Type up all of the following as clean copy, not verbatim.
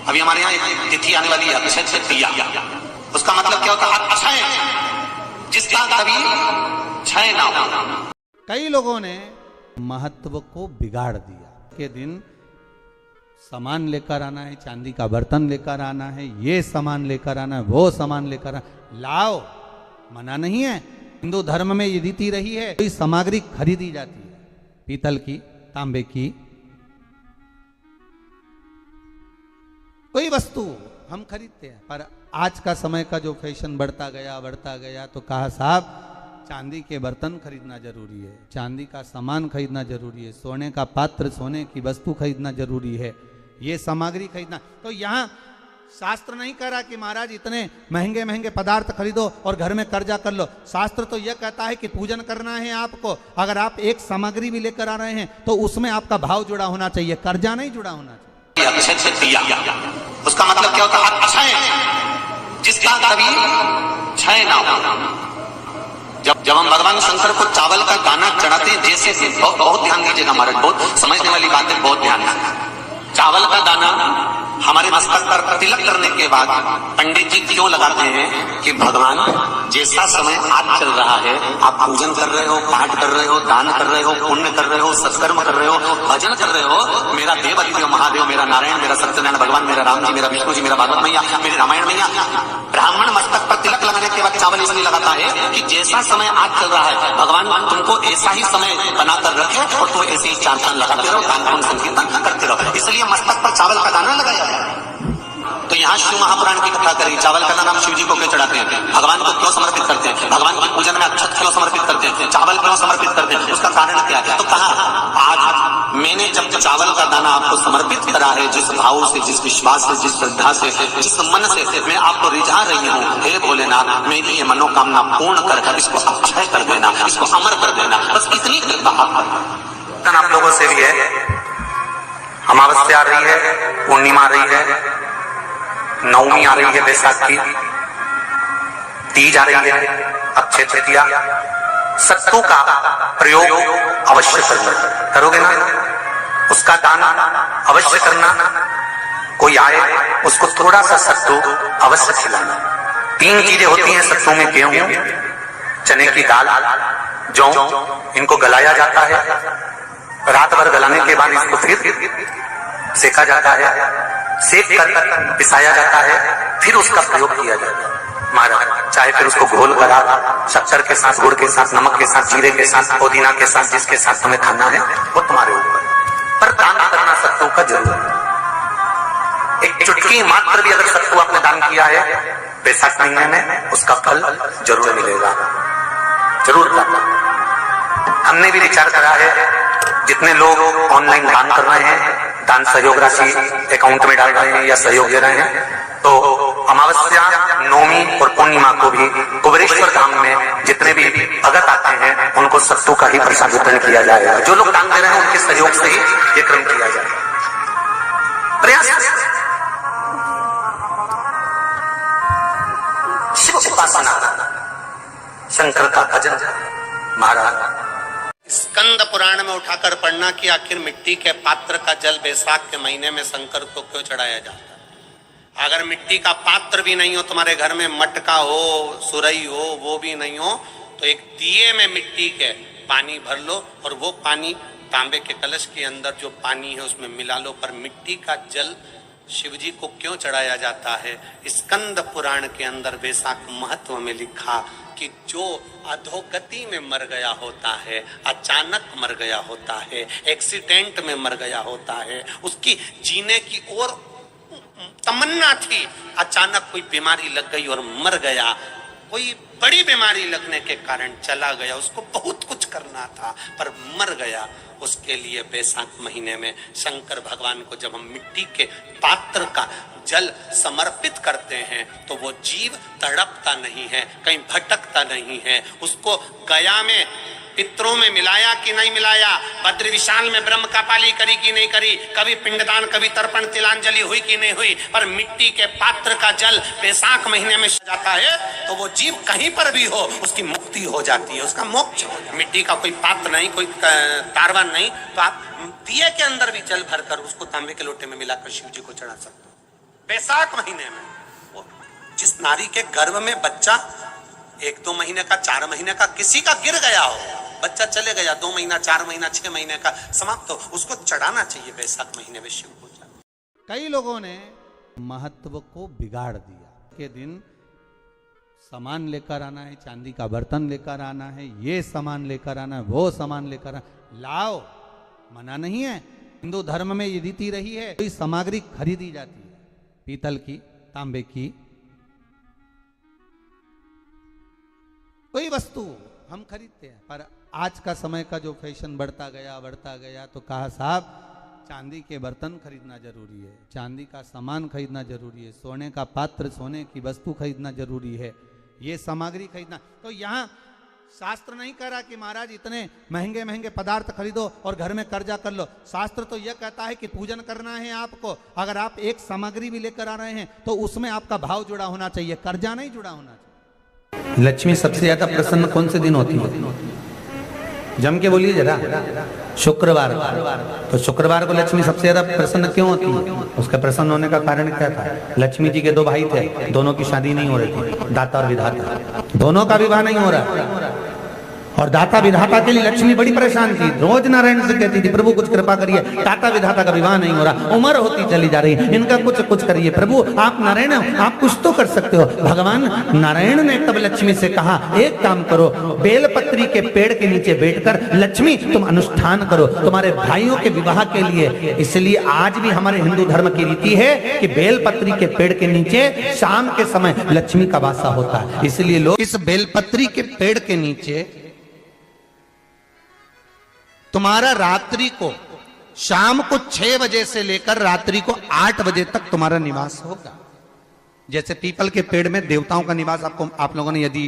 अभी हमारे यहाँ एक तिथि आने वाली है, अक्षय तृतीया। उसका मतलब क्या होता है? अक्षय, जिसका कभी क्षय ना हो। कई लोगों ने महत्व को बिगाड़ दिया के दिन सामान लेकर आना है, चांदी का बर्तन लेकर आना है, ये सामान लेकर आना है, वो सामान लेकर आना, लाओ, मना नहीं है। हिंदू धर्म में ये रीति रही है, कोई सामग्री खरीदी जाती है, पीतल की, तांबे की, कोई वस्तु हम खरीदते हैं। पर आज का समय का जो फैशन बढ़ता गया तो कहा साहब चांदी के बर्तन खरीदना जरूरी है, चांदी का सामान खरीदना जरूरी है, सोने का पात्र, सोने की वस्तु खरीदना जरूरी है, ये सामग्री खरीदना। तो यहाँ शास्त्र नहीं कह रहा कि महाराज इतने महंगे महंगे पदार्थ खरीदो और घर में कर्जा कर लो। शास्त्र तो यह कहता है कि पूजन करना है आपको। अगर आप एक सामग्री भी लेकर आ रहे हैं तो उसमें आपका भाव जुड़ा होना चाहिए, कर्जा नहीं जुड़ा होना चाहिए। अक्षय तृतीया, उसका मतलब क्या होता है? अक्षय, जिसका कभी क्षय ना हो। जब हम भगवान शंकर को चावल का दाना चढ़ाते हैं, जैसे बहुत ध्यान दीजिएगा महाराज, बहुत समझने वाली बात है, बहुत ध्यान से। चावल का दाना हमारे मस्तक पर तिलक करने के बाद पंडित जी क्यों लगाते हैं कि भगवान जैसा समय आज चल रहा है, आप पूजन कर रहे हो, पाठ कर रहे हो, दान कर रहे हो, पुण्य कर रहे हो, सत्कर्म कर रहे हो, भजन कर रहे हो, मेरा देव अधिदेव महादेव, मेरा नारायण, मेरा सत्यनारायण भगवान, मेरा राम जी, मेरा विष्णु जी, मेरा भागवत मैया, मेरी रामायण मैया। ब्राह्मण मस्तक पर तिलक लगाने के बाद चावल इसलिए लगाता है कि जैसा समय आज चल रहा है, भगवान तुमको ऐसा ही समय बनाकर रखे और तुम ऐसे ही चार चांद लगाते रहो, दान पुण्य संकीर्तन करते रहो, इसलिए मस्तक पर चावल का दाना लगाया है। तो यहाँ शिव महापुराण की कथा करें, चावल का दाना हम शिव जी को क्यों चढ़ाते हैं, भगवान को क्यों समर्पित करते हैं, भगवान की पूजन में अक्षत क्यों समर्पित करते हैं, चावल क्यों समर्पित करते हैं, उसका कारण क्या है? तो कहा आज मैंने जब चावल का दाना आपको समर्पित करा है, जिस भाव से, जिस विश्वास से, जिस श्रद्धा से, जिस मन से मैं आपको रिझा रही हूँ, हे भोलेनाथ मेरी ये मनोकामना पूर्ण कर, इसको अक्षय कर देना, इसको अमर कर देना, बस इतनी कृपा आप लोगों से भी है। अमावस्या आ रही है, पूर्णिमा आ रही है, नवमी आ रही है, बैसाख की तीज आ रही है, अक्षय तृतीया। सत्तू का प्रयोग अवश्य करना, करोगे ना? उसका दान अवश्य करना। कोई आए उसको थोड़ा सा सत्तू अवश्य खिलाना। 3 चीजें होती हैं सत्तू में, गेहूं, चने की दाल, जौ, इनको गलाया जाता है। रात भर गलाने के बाद इसको फिर सेका जाता है, सेक कर पिसाया जाता है, फिर उसका प्रयोग किया जाता है। महाराज चाहे फिर उसको घोल करा, शक्कर के साथ, गुड़ के साथ, नमक के साथ, जीरे के साथ, पुदीना के साथ, जिसके साथ तुम्हें खाना है वो तुम्हारे ऊपर, पर दान करना सत्तू का जरूर। एक चुटकी मात्र भी अगर सत्तू आपने दान किया है बैसाख महीने में, उसका फल जरूर मिलेगा, जरूर करना। हमने भी विचार करा है, जितने लोग ऑनलाइन दान कर रहे हैं, दान सहयोग राशि अकाउंट में डाल रहे हैं या सहयोग दे रहे हैं, तो अमावस्या, नवमी और पूर्णिमा को भी कुबेरेश्वर धाम में जितने भी भगत आते हैं उनको सत्तू का ही प्रसाद वितरण किया जाएगा। जो लोग दान दे रहे हैं उनके सहयोग से ही ये क्रम किया जाएगा। प्रयास शिव उपासना, शंकर का भजन। महाराज स्कंद पुराण में उठाकर पढ़ना कि आखिर मिट्टी के पात्र का जल बैसाख के महीने में शंकर को क्यों चढ़ाया जाता है। अगर मिट्टी का पात्र भी नहीं हो, तुम्हारे घर में मटका हो, सुरई हो, वो भी नहीं हो, तो एक दिए में मिट्टी के पानी भर लो और वो पानी तांबे के कलश के अंदर जो पानी है उसमें मिला लो। पर मिट्टी का जल शिवजी को क्यों चढ़ाया जाता है? स्कंद पुराण के अंदर बैसाख महत्व में लिखा कि जो अधोगति में मर गया होता है, अचानक मर गया होता है, एक्सीडेंट में मर गया होता है, उसकी जीने की और तमन्ना थी, अचानक कोई बीमारी लग गई और मर गया, कोई बड़ी बीमारी लगने के कारण चला गया, उसको बहुत कुछ करना था पर मर गया, उसके लिए बैसाख महीने में शंकर भगवान को जब हम मिट्टी के पात्र का जल समर्पित करते हैं तो वो जीव तड़पता नहीं है, कहीं भटकता नहीं है। उसको गया में पितरों में मिलाया कि नहीं मिलाया, भद्र विशाल में ब्रह्म का पाली करी कि नहीं करी, कभी पिंडदान, कभी तर्पण, तिलांजलि हुई कि नहीं हुई, पर मिट्टी के पात्र का जल बैसाख महीने में जाता है तो वो जीव कहीं पर भी हो उसकी मुक्ति हो जाती है, उसका मोक्ष। मिट्टी का कोई पात्र नहीं, कोई तारवन नहीं, तो आप दिए के अंदर भी जल भरकर उसको तांबे के लोटे में मिलाकर शिव जी को चढ़ा सकते हो। बैसाख महीने में वो जिस नारी के गर्भ में बच्चा 1-2 महीने का, 4 महीने का किसी का गिर गया हो, बच्चा चले गया 2 महीना, 4 महीना, 6 महीने का समाप्त हो, उसको चढ़ाना चाहिए बैसाख महीने में शिव पूजा। कई लोगों ने महत्व को बिगाड़ दिया के दिन सामान लेकर आना है, चांदी का बर्तन लेकर आना है, ये सामान लेकर आना है, वो सामान लेकर आना, लाओ, मना नहीं है। हिंदू धर्म में ये रीति रही है, कोई सामग्री खरीदी जाती है, पीतल की, तांबे की, कोई वस्तु हम खरीदते हैं। पर आज का समय का जो फैशन बढ़ता गया तो कहा साहब चांदी के बर्तन खरीदना जरूरी है, चांदी का सामान खरीदना जरूरी है, सोने का पात्र, सोने की वस्तु खरीदना जरूरी है, ये सामग्री खरीदना। तो यहाँ शास्त्र नहीं कह रहा कि महाराज इतने महंगे महंगे पदार्थ खरीदो और घर में कर्जा कर लो। शास्त्र तो यह कहता है कि पूजन करना है आपको। अगर आप एक सामग्री भी लेकर आ रहे हैं तो उसमें आपका भाव जुड़ा होना चाहिए, कर्जा नहीं जुड़ा होना चाहिए। लक्ष्मी सबसे ज्यादा प्रसन्न कौन से दिन होती है? जम के बोलिए जरा। शुक्रवार। तो शुक्रवार को लक्ष्मी सबसे ज्यादा प्रसन्न क्यों होती है? उसका प्रसन्न होने का कारण क्या था? लक्ष्मी जी के 2 भाई थे, दोनों की शादी नहीं हो रही थी, दाता और विधाता, दोनों का विवाह नहीं हो रहा। और दाता विधाता के लिए लक्ष्मी बड़ी परेशान थी, रोज नारायण से कहती थी प्रभु कुछ कृपा करिए, दाता विधाता का विवाह नहीं हो रहा, उम्र होती चली जा रही, इनका कुछ करिए प्रभु, आप नारायण आप कुछ तो कर सकते हो। भगवान नारायण ने तब लक्ष्मी से कहा एक काम करो, बेलपत्री के पेड़ के नीचे बैठकर लक्ष्मी तुम अनुष्ठान करो तुम्हारे भाइयों के विवाह के लिए। इसलिए आज भी हमारे हिंदू धर्म की रीति है कि बेलपत्री के पेड़ के नीचे शाम के समय लक्ष्मी का वासा होता है। इसलिए लोग इस बेलपत्री के पेड़ के नीचे तुम्हारा रात्रि को शाम को 6 बजे से लेकर रात्रि को 8 बजे तक तुम्हारा निवास होगा। जैसे पीपल के पेड़ में देवताओं का निवास, आपको आप लोगों ने यदि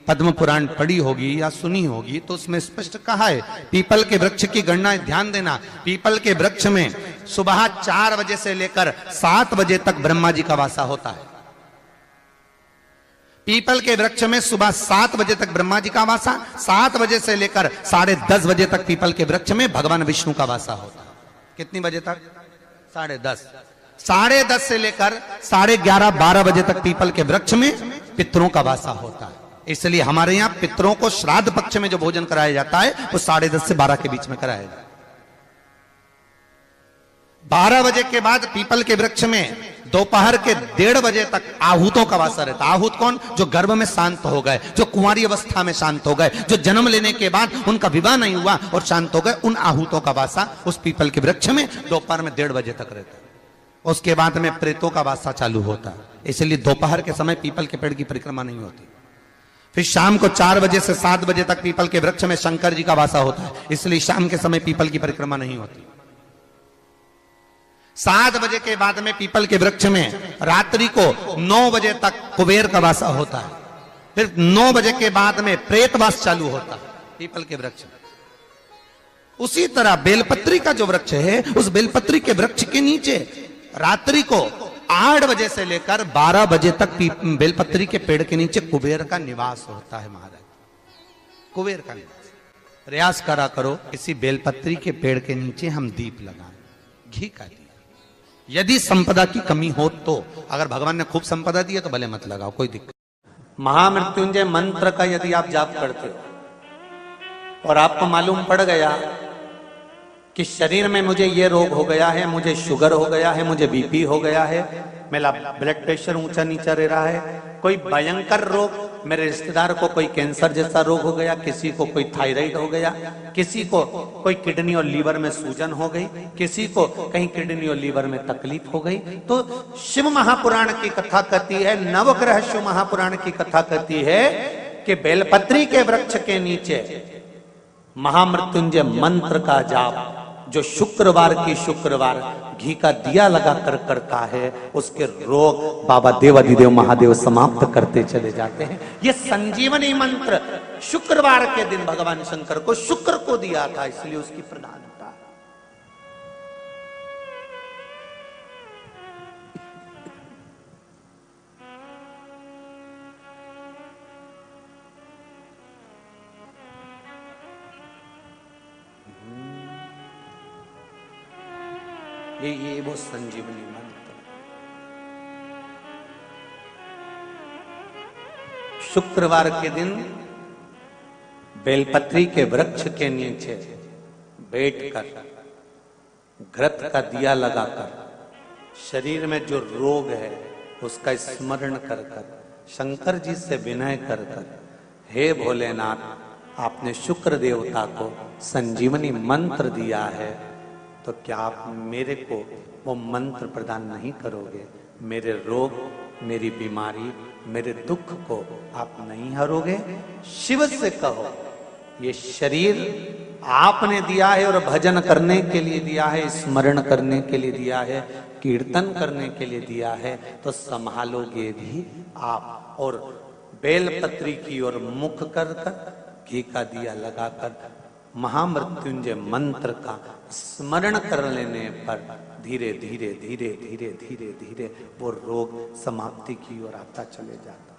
पद्म पुराण पढ़ी होगी या सुनी होगी तो उसमें स्पष्ट कहा है। पीपल के वृक्ष की गणना, ध्यान देना, पीपल के वृक्ष में सुबह 4 बजे से लेकर 7 बजे तक ब्रह्मा जी का वासा होता है। पीपल के वृक्ष में सुबह 7 बजे तक ब्रह्मा जी का वासा, 7 बजे से लेकर 10:30 बजे तक पीपल के वृक्ष में भगवान विष्णु का वासा होता है। कितनी बजे तक? 10:30। 10:30 से लेकर 11:30 12 बजे तक पीपल के वृक्ष में पितरों का वासा होता है। इसलिए हमारे यहाँ पितरों को श्राद्ध पक्ष में जो भोजन कराया जाता है वो 10:30 से 12 के बीच में कराया जाता है। 12 बजे के बाद पीपल के वृक्ष में दोपहर के 1:30 बजे तक आहूतों का वासा रहता है। आहूत कौन? जो गर्भ में शांत हो गए, जो कुंवारी अवस्था में शांत हो गए, जो जन्म लेने के बाद उनका विवाह नहीं हुआ और शांत हो गए, उन आहूतों का वासा उस पीपल के वृक्ष में दोपहर में 1:30 बजे तक रहता है। उसके बाद में प्रेतों का वासा चालू होता है। इसलिए दोपहर के समय पीपल के पेड़ की परिक्रमा नहीं होती। फिर शाम को 4 बजे से 7 बजे तक पीपल के वृक्ष में शंकर जी का वासा होता है। इसलिए शाम के समय पीपल की परिक्रमा नहीं होती। 7 बजे के बाद में पीपल के वृक्ष में रात्रि को 9 बजे तक कुबेर का वासा होता है। फिर 9 बजे के बाद में प्रेतवास चालू होता है पीपल के वृक्ष में। उसी तरह बेलपत्री का जो वृक्ष है, उस बेलपत्री के वृक्ष के नीचे रात्रि को 8 बजे से लेकर 12 बजे तक बेलपत्री के पेड़ के नीचे कुबेर का निवास होता है। महाराज, कुबेर का निवास। प्रयास करा करो इसी बेलपत्री के पेड़ के नीचे हम दीप लगाएं, घी का दिया। यदि संपदा की कमी हो तो, अगर भगवान ने खूब संपदा दी है तो भले मत लगाओ, कोई दिक्कत। महामृत्युंजय मंत्र का यदि आप जाप करते हो और आपको मालूम पड़ गया कि शरीर में मुझे ये रोग हो गया है, मुझे शुगर हो गया है, मुझे बीपी हो गया है, मेरा ब्लड प्रेशर ऊंचा नीचा रह रहा है, कोई भयंकर रोग, मेरे रिश्तेदार को कोई कैंसर जैसा रोग हो गया, किसी को कोई थायराइड हो गया, किसी को कोई किडनी और लीवर में सूजन हो गई, किसी को कहीं किडनी और लीवर में तकलीफ हो गई, तो शिव महापुराण की कथा कहती है, नवग्रह शिव महापुराण की कथा कहती है कि बेलपत्री के वृक्ष के नीचे महामृत्युंजय मंत्र का जाप जो शुक्रवार की शुक्रवार घी का दिया लगा कर करता है, उसके रोग बाबा देवाधिदेव महादेव समाप्त करते चले जाते हैं। ये संजीवनी मंत्र शुक्रवार के दिन भगवान शंकर को शुक्र को दिया था, इसलिए उसकी प्रधानता। ये वो संजीवनी मंत्र। शुक्रवार के दिन बेलपत्री के वृक्ष के नीचे बैठकर घृत का दिया लगाकर शरीर में जो रोग है उसका स्मरण कर कर शंकर जी से विनय कर कर, हे भोलेनाथ, आपने शुक्र देवता को संजीवनी मंत्र दिया है, तो क्या आप मेरे को वो मंत्र प्रदान नहीं करोगे? मेरे रोग, मेरी बीमारी, मेरे दुख को आप नहीं हरोगे? शिव से कहो, ये शरीर आपने दिया है और भजन करने के लिए दिया है, स्मरण करने के लिए दिया है, कीर्तन करने के लिए दिया है, तो संभालोगे भी आप। और बेलपत्री की ओर मुख कर कर घी का दिया लगाकर महामृत्युंजय मंत्र का स्मरण कर लेने पर धीरे धीरे धीरे धीरे धीरे धीरे वो रोग समाप्ति की ओर आता चले जाता।